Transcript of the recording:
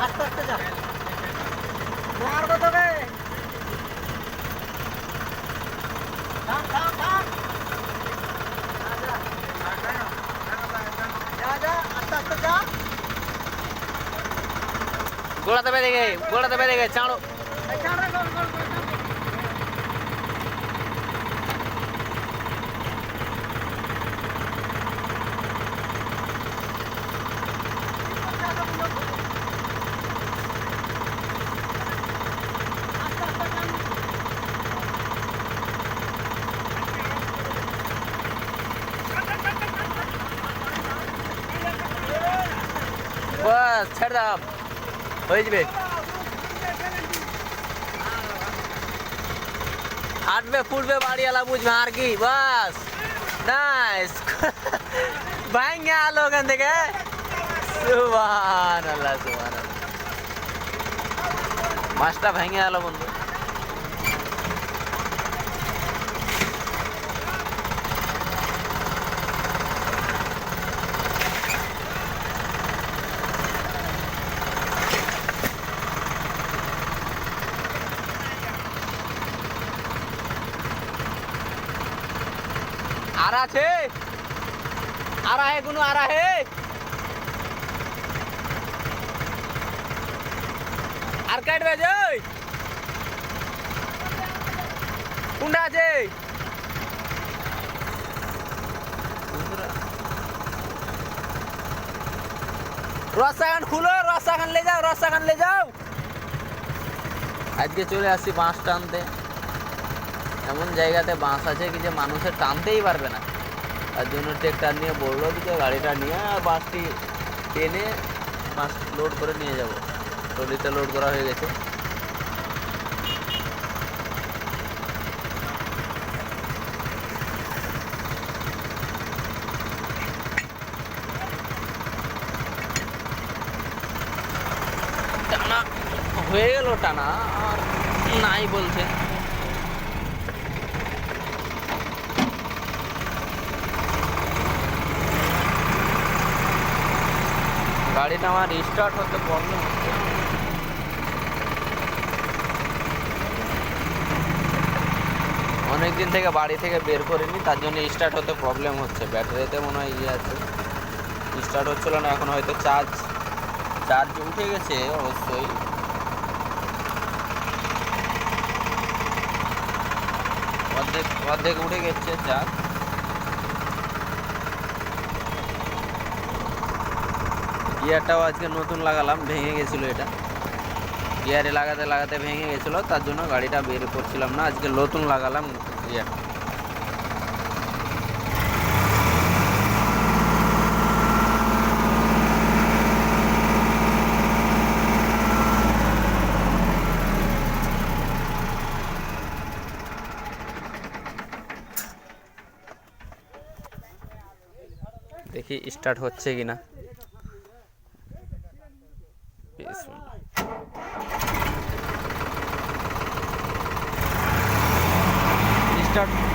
আস্তে আস্তে যা মারবো তবে থাম থাম থাম যা যা আস্তে আস্তে যা गोड़ा दबा देंगे चाड़ो बस छड़ दाम হয়ে যাবে হাঁটবে ফুটবে বাড়িওয়ালা বুঝবে আর কি বাস নাইস ভাঙে আলো ওখান থেকে সুবহানাল্লাহ সুবহানাল্লাহ মাছটা ভেঙে আলো বন্ধু आ रहा है गुनु आ रहा है আর কাটবে যাই কোনটা আছে রসাগান খুলো রসাগান ले যাও আজকে চলে আসছি বাঁশ টানতে এমন জায়গাতে বাঁশ আছে কি যে মানুষের টানতেই পারবে না তার জন্য ট্রেক্টর নিয়ে বললো যে গাড়িটা নিয়ে আর বাসটি টেনে বাস লোড করে নিয়ে যাব ট্রলিতে লোড করা হয়ে গেছে টানা হয়ে গেল টানা আর নাই বলছে গাড়িটা আমার রিস্টার্ট হতে প্রবলেম হচ্ছে অনেক দিন থেকে বাড়ি থেকে বের করিনি তার জন্য স্টার্ট হতে প্রবলেম হচ্ছে ব্যাটারিতে মনে হয় ইয়ে আছে স্টার্ট হচ্ছিল না এখন হয়তো চার্জ উঠে গেছে অবশ্যই অর্ধেক উঠে গেছে চার্জ গিয়ারটাও আজকে নতুন লাগালাম ভেঙে গেছিলো এটা গিয়ারে লাগাতে লাগাতে ভেঙে গেছিলো তার জন্য গাড়িটা বের করছিলাম না আজকে নতুন লাগালাম গিয়ারটা দেখি স্টার্ট হচ্ছে কিনা স্টার্ট